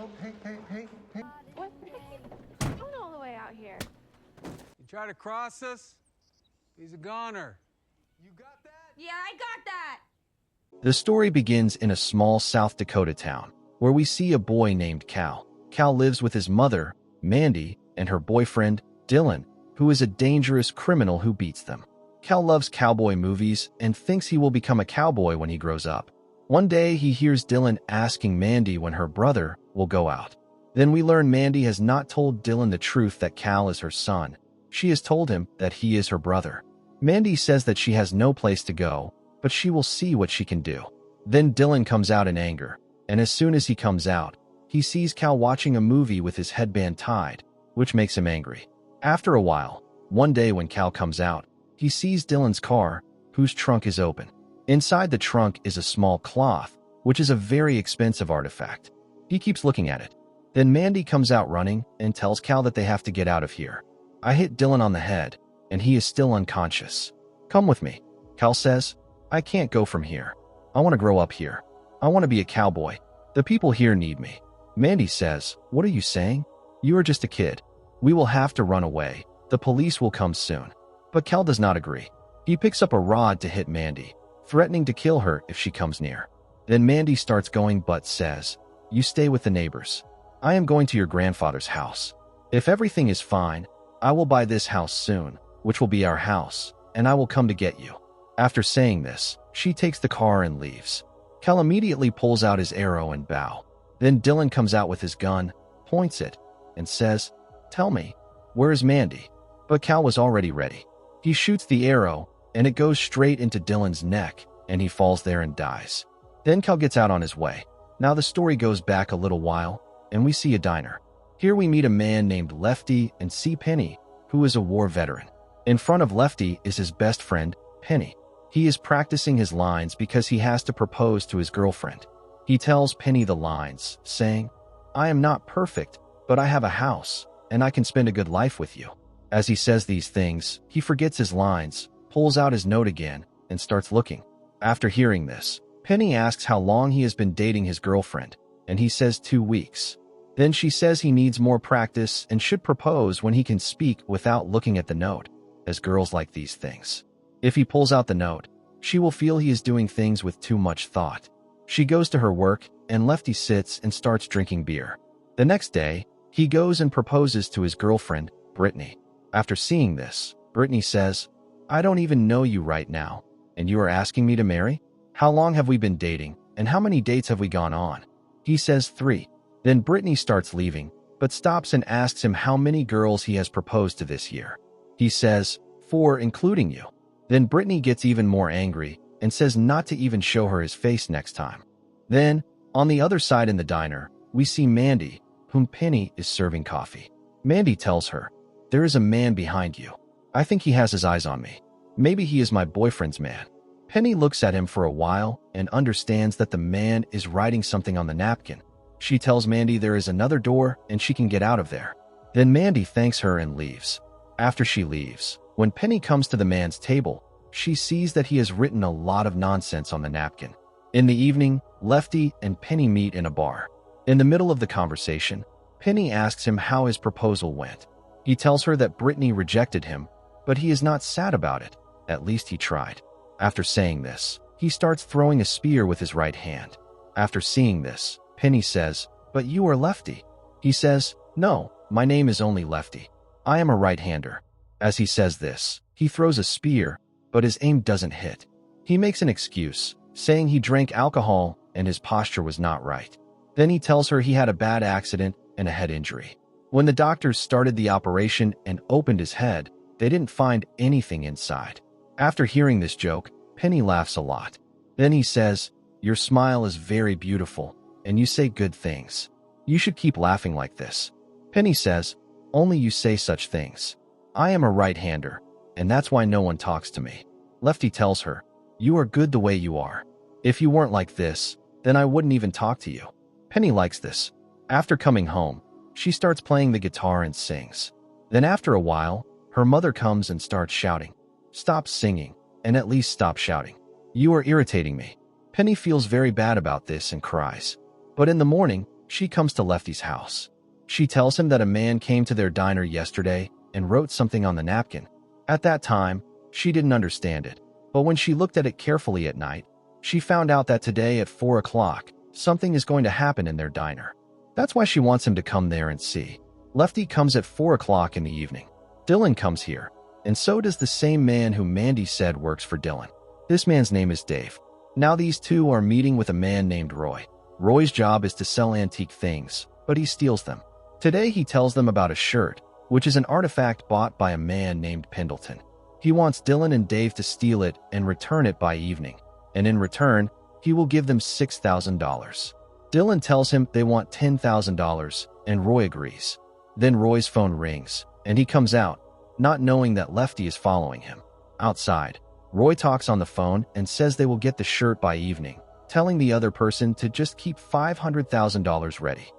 Oh, hey. What? I'm going all the way out here. You try to cross us? He's a goner. You got that? Yeah, I got that. The story begins in a small South Dakota town, where we see a boy named Cal. Cal lives with his mother, Mandy, and her boyfriend, Dylan, who is a dangerous criminal who beats them. Cal loves cowboy movies and thinks he will become a cowboy when he grows up. One day, he hears Dylan asking Mandy when her brother will go out. Then we learn Mandy has not told Dylan the truth that Cal is her son. She has told him that he is her brother. Mandy says that she has no place to go, but she will see what she can do. Then Dylan comes out in anger, and as soon as he comes out, he sees Cal watching a movie with his headband tied, which makes him angry. After a while, one day when Cal comes out, he sees Dylan's car, whose trunk is open. Inside the trunk is a small cloth, which is a very expensive artifact. He keeps looking at it. Then Mandy comes out running and tells Cal that they have to get out of here. I hit Dylan on the head, and he is still unconscious. Come with me. Cal says, I can't go from here. I want to grow up here. I want to be a cowboy. The people here need me. Mandy says, what are you saying? You are just a kid. We will have to run away. The police will come soon. But Cal does not agree. He picks up a rod to hit Mandy, threatening to kill her if she comes near. Then Mandy starts going but says, you stay with the neighbors. I am going to your grandfather's house. If everything is fine, I will buy this house soon, which will be our house, and I will come to get you. After saying this, she takes the car and leaves. Cal immediately pulls out his arrow and bow. Then Dylan comes out with his gun, points it, and says, tell me, where is Mandy? But Cal was already ready. He shoots the arrow, and it goes straight into Dylan's neck, and he falls there and dies. Then Cal gets out on his way. Now the story goes back a little while, and we see a diner. Here we meet a man named Lefty and Penny, who is a war veteran. In front of Lefty is his best friend, Penny. He is practicing his lines because he has to propose to his girlfriend. He tells Penny the lines, saying, I am not perfect, but I have a house, and I can spend a good life with you. As he says these things, he forgets his lines, pulls out his note again, and starts looking. After hearing this, Penny asks how long he has been dating his girlfriend, and he says 2 weeks. Then she says he needs more practice and should propose when he can speak without looking at the note, as girls like these things. If he pulls out the note, she will feel he is doing things with too much thought. She goes to her work, and Lefty sits and starts drinking beer. The next day, he goes and proposes to his girlfriend, Brittany. After seeing this, Brittany says, I don't even know you right now, and you are asking me to marry? How long have we been dating, and how many dates have we gone on? He says 3. Then Brittany starts leaving, but stops and asks him how many girls he has proposed to this year. He says, 4 including you. Then Brittany gets even more angry and says not to even show her his face next time. Then, on the other side in the diner, we see Mandy, whom Penny is serving coffee. Mandy tells her, there is a man behind you. I think he has his eyes on me. Maybe he is my boyfriend's man. Penny looks at him for a while and understands that the man is writing something on the napkin. She tells Mandy there is another door and she can get out of there. Then Mandy thanks her and leaves. After she leaves, when Penny comes to the man's table, she sees that he has written a lot of nonsense on the napkin. In the evening, Lefty and Penny meet in a bar. In the middle of the conversation, Penny asks him how his proposal went. He tells her that Brittany rejected him, but he is not sad about it. At least he tried. After saying this, he starts throwing a spear with his right hand. After seeing this, Penny says, but you are Lefty. He says, no, my name is only Lefty. I am a right-hander. As he says this, he throws a spear, but his aim doesn't hit. He makes an excuse, saying he drank alcohol and his posture was not right. Then he tells her he had a bad accident and a head injury. When the doctors started the operation and opened his head, they didn't find anything inside. After hearing this joke, Penny laughs a lot. Then he says, your smile is very beautiful, and you say good things. You should keep laughing like this. Penny says, only you say such things. I am a right-hander, and that's why no one talks to me. Lefty tells her, you are good the way you are. If you weren't like this, then I wouldn't even talk to you. Penny likes this. After coming home, she starts playing the guitar and sings. Then after a while, her mother comes and starts shouting, stop singing, and at least stop shouting. You are irritating me. Penny feels very bad about this and cries. But in the morning, she comes to Lefty's house. She tells him that a man came to their diner yesterday and wrote something on the napkin. At that time, she didn't understand it, but when she looked at it carefully at night, she found out that today at 4 o'clock, something is going to happen in their diner. That's why she wants him to come there and see. Lefty comes at 4 o'clock in the evening. Dylan comes here, and so does the same man who Mandy said works for Dylan. This man's name is Dave. Now these two are meeting with a man named Roy. Roy's job is to sell antique things, but he steals them. Today he tells them about a shirt, which is an artifact bought by a man named Pendleton. He wants Dylan and Dave to steal it and return it by evening, and in return, he will give them $6,000. Dylan tells him they want $10,000, and Roy agrees. Then Roy's phone rings, and he comes out, not knowing that Lefty is following him. Outside, Roy talks on the phone and says they will get the shirt by evening, telling the other person to just keep $500,000 ready.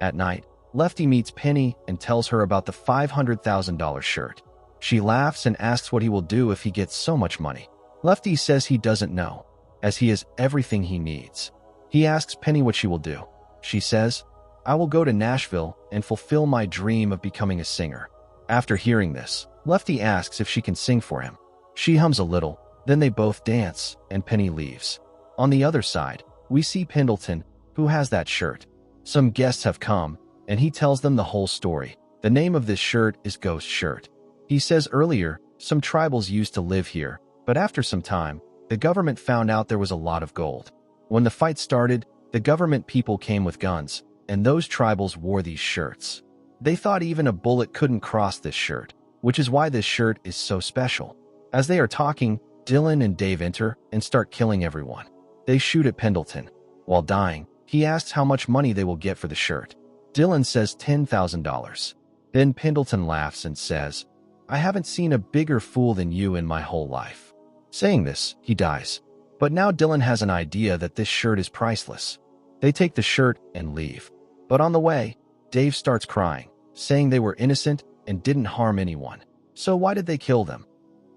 At night, Lefty meets Penny and tells her about the $500,000 shirt. She laughs and asks what he will do if he gets so much money. Lefty says he doesn't know, as he has everything he needs. He asks Penny what she will do. She says, "I will go to Nashville and fulfill my dream of becoming a singer." After hearing this, Lefty asks if she can sing for him. She hums a little, then they both dance, and Penny leaves. On the other side, we see Pendleton, who has that shirt. Some guests have come, and he tells them the whole story. The name of this shirt is Ghost Shirt. He says earlier, some tribals used to live here, but after some time, the government found out there was a lot of gold. When the fight started, the government people came with guns, and those tribals wore these shirts. They thought even a bullet couldn't cross this shirt, which is why this shirt is so special. As they are talking, Dylan and Dave enter and start killing everyone. They shoot at Pendleton. While dying, he asks how much money they will get for the shirt. Dylan says $10,000. Then Pendleton laughs and says, "I haven't seen a bigger fool than you in my whole life." Saying this, he dies. But now Dylan has an idea that this shirt is priceless. They take the shirt and leave. But on the way, Dave starts crying, saying they were innocent and didn't harm anyone. So why did they kill them?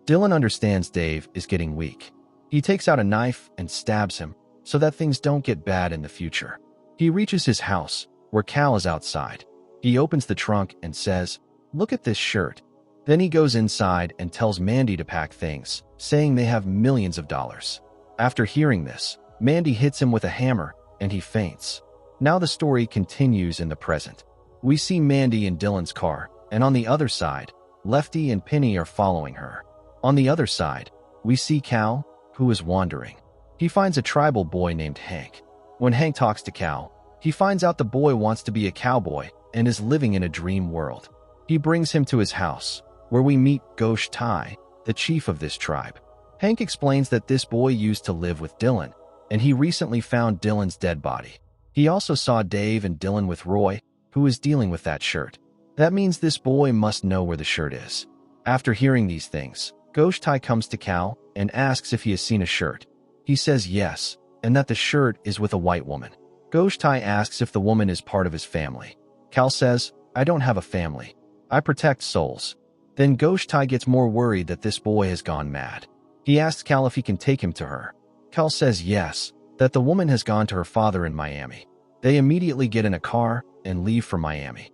Dylan understands Dave is getting weak. He takes out a knife and stabs him so that things don't get bad in the future. He reaches his house, where Cal is outside. He opens the trunk and says, "Look at this shirt." Then he goes inside and tells Mandy to pack things, saying they have millions of dollars. After hearing this, Mandy hits him with a hammer and he faints. Now the story continues in the present. We see Mandy in Dylan's car, and on the other side, Lefty and Penny are following her. On the other side, we see Cal, who is wandering. He finds a tribal boy named Hank. When Hank talks to Cal, he finds out the boy wants to be a cowboy and is living in a dream world. He brings him to his house, where we meet Ghosh Tai, the chief of this tribe. Hank explains that this boy used to live with Dylan, and he recently found Dylan's dead body. He also saw Dave and Dylan with Roy, who is dealing with that shirt. That means this boy must know where the shirt is. After hearing these things, Ghosh Tai comes to Cal and asks if he has seen a shirt. He says yes, and that the shirt is with a white woman. Ghosh Tai asks if the woman is part of his family. Cal says, "I don't have a family. I protect souls." Then Ghosh Tai gets more worried that this boy has gone mad. He asks Cal if he can take him to her. Cal says yes, that the woman has gone to her father in Miami. They immediately get in a car and leave for Miami.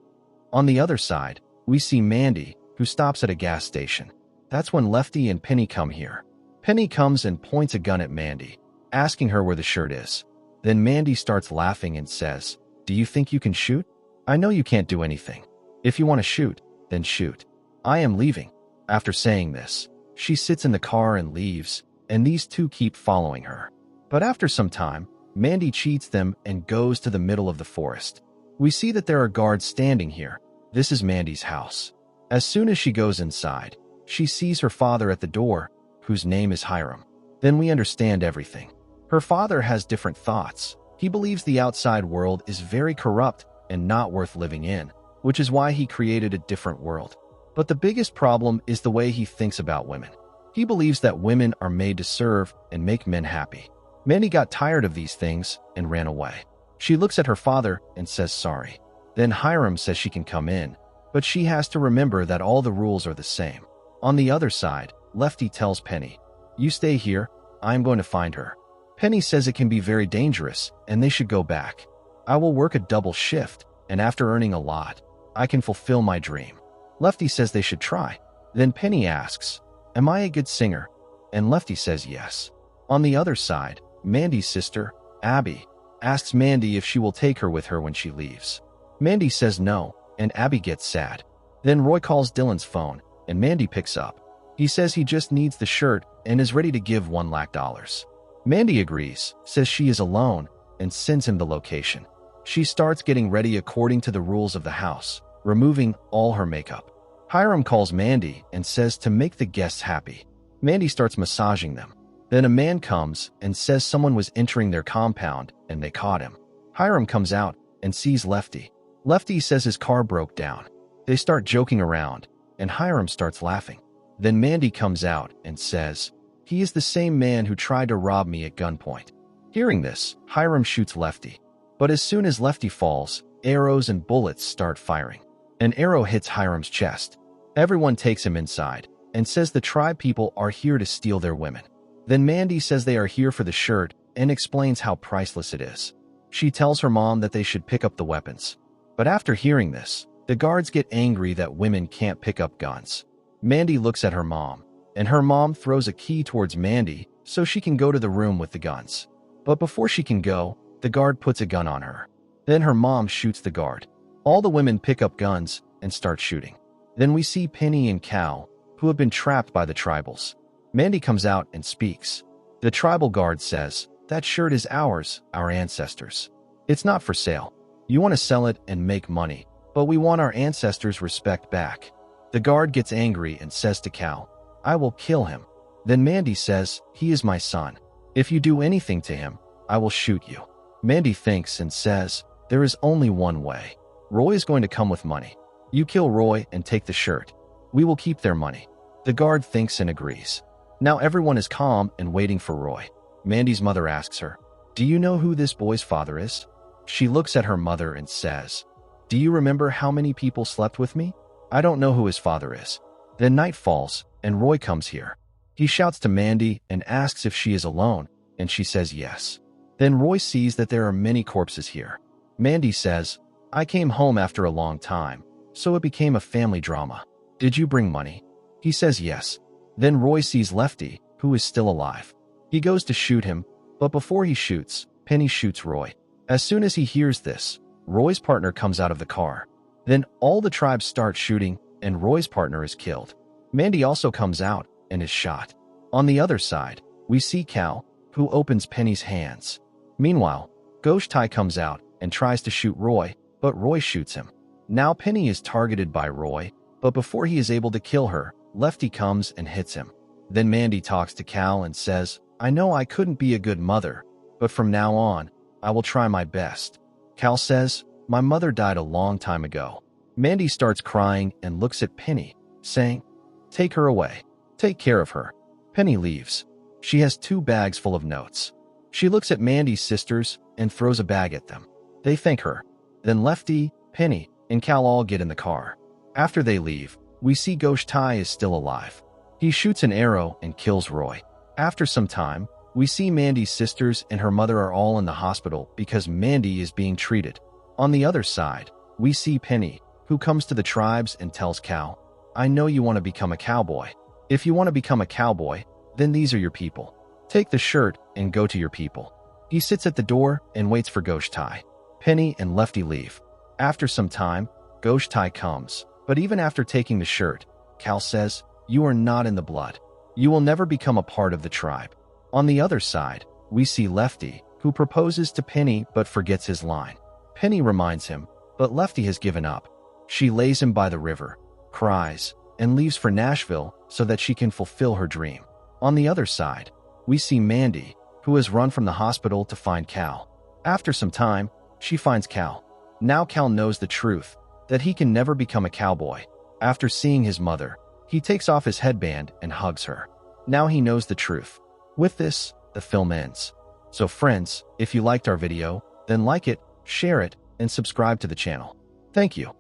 On the other side, we see Mandy, who stops at a gas station. That's when Lefty and Penny come here. Penny comes and points a gun at Mandy, asking her where the shirt is. Then Mandy starts laughing and says, "Do you think you can shoot? I know you can't do anything. If you want to shoot, then shoot. I am leaving." After saying this, she sits in the car and leaves, and these two keep following her. But after some time, Mandy cheats them and goes to the middle of the forest. We see that there are guards standing here. This is Mandy's house. As soon as she goes inside, she sees her father at the door, whose name is Hiram. Then we understand everything. Her father has different thoughts. He believes the outside world is very corrupt and not worth living in, which is why he created a different world. But the biggest problem is the way he thinks about women. He believes that women are made to serve and make men happy. Mandy got tired of these things and ran away. She looks at her father and says sorry. Then Hiram says she can come in, but she has to remember that all the rules are the same. On the other side, Lefty tells Penny, "You stay here, I am going to find her." Penny says it can be very dangerous and they should go back. I will work a double shift, and after earning a lot, I can fulfill my dream. Lefty says they should try. Then Penny asks, am I a good singer? And Lefty says yes. On the other side, Mandy's sister, Abby, asks Mandy if she will take her with her when she leaves. Mandy says no, and Abby gets sad. Then Roy calls Dylan's phone, and Mandy picks up. He says he just needs the shirt and is ready to give $1 lakh. Mandy agrees, says she is alone, and sends him the location. She starts getting ready according to the rules of the house, removing all her makeup. Hiram calls Mandy and says to make the guests happy. Mandy starts massaging them. Then a man comes and says someone was entering their compound and they caught him. Hiram comes out and sees Lefty. Lefty says his car broke down. They start joking around, and Hiram starts laughing. Then Mandy comes out and says, he is the same man who tried to rob me at gunpoint. Hearing this, Hiram shoots Lefty. But as soon as Lefty falls, arrows and bullets start firing. An arrow hits Hiram's chest. Everyone takes him inside and says the tribe people are here to steal their women. Then Mandy says they are here for the shirt and explains how priceless it is. She tells her mom that they should pick up the weapons. But after hearing this, the guards get angry that women can't pick up guns. Mandy looks at her mom, and her mom throws a key towards Mandy so she can go to the room with the guns. But before she can go, the guard puts a gun on her. Then her mom shoots the guard. All the women pick up guns and start shooting. Then we see Penny and Cal, who have been trapped by the tribals. Mandy comes out and speaks. The tribal guard says, that shirt is ours, our ancestors. It's not for sale. You want to sell it and make money, but we want our ancestors' respect back. The guard gets angry and says to Cal, I will kill him. Then Mandy says, he is my son. If you do anything to him, I will shoot you. Mandy thinks and says, there is only one way. Roy is going to come with money. You kill Roy and take the shirt. We will keep their money. The guard thinks and agrees. Now everyone is calm and waiting for Roy. Mandy's mother asks her, do you know who this boy's father is? She looks at her mother and says, do you remember how many people slept with me? I don't know who his father is. Then night falls, and Roy comes here. He shouts to Mandy and asks if she is alone, and she says yes. Then Roy sees that there are many corpses here. Mandy says, I came home after a long time, so it became a family drama. Did you bring money? He says yes. Then Roy sees Lefty, who is still alive. He goes to shoot him, but before he shoots, Penny shoots Roy. As soon as he hears this, Roy's partner comes out of the car. Then all the tribes start shooting, and Roy's partner is killed. Mandy also comes out and is shot. On the other side, we see Cal, who opens Penny's hands. Meanwhile, Ghosh Tai comes out and tries to shoot Roy, but Roy shoots him. Now Penny is targeted by Roy, but before he is able to kill her, Lefty comes and hits him. Then Mandy talks to Cal and says, I know I couldn't be a good mother, but from now on, I will try my best. Cal says, my mother died a long time ago. Mandy starts crying and looks at Penny, saying, take her away. Take care of her. Penny leaves. She has 2 bags full of notes. She looks at Mandy's sisters and throws a bag at them. They thank her. Then Lefty, Penny, and Cal all get in the car. After they leave, we see Ghosh Tai is still alive. He shoots an arrow and kills Roy. After some time, we see Mandy's sisters and her mother are all in the hospital because Mandy is being treated. On the other side, we see Penny, who comes to the tribes and tells Cal, I know you want to become a cowboy. If you want to become a cowboy, then these are your people. Take the shirt and go to your people. He sits at the door and waits for Ghosh Tai. Penny and Lefty leave. After some time, Ghosh Tai comes, but even after taking the shirt, Cal says, you are not in the blood. You will never become a part of the tribe. On the other side, we see Lefty, who proposes to Penny but forgets his line. Penny reminds him, but Lefty has given up. She lays him by the river, cries, and leaves for Nashville so that she can fulfill her dream. On the other side, we see Mandy, who has run from the hospital to find Cal. After some time, she finds Cal. Now Cal knows the truth, that he can never become a cowboy. After seeing his mother, he takes off his headband and hugs her. Now he knows the truth. With this, the film ends. So friends, if you liked our video, then like it, share it, and subscribe to the channel. Thank you.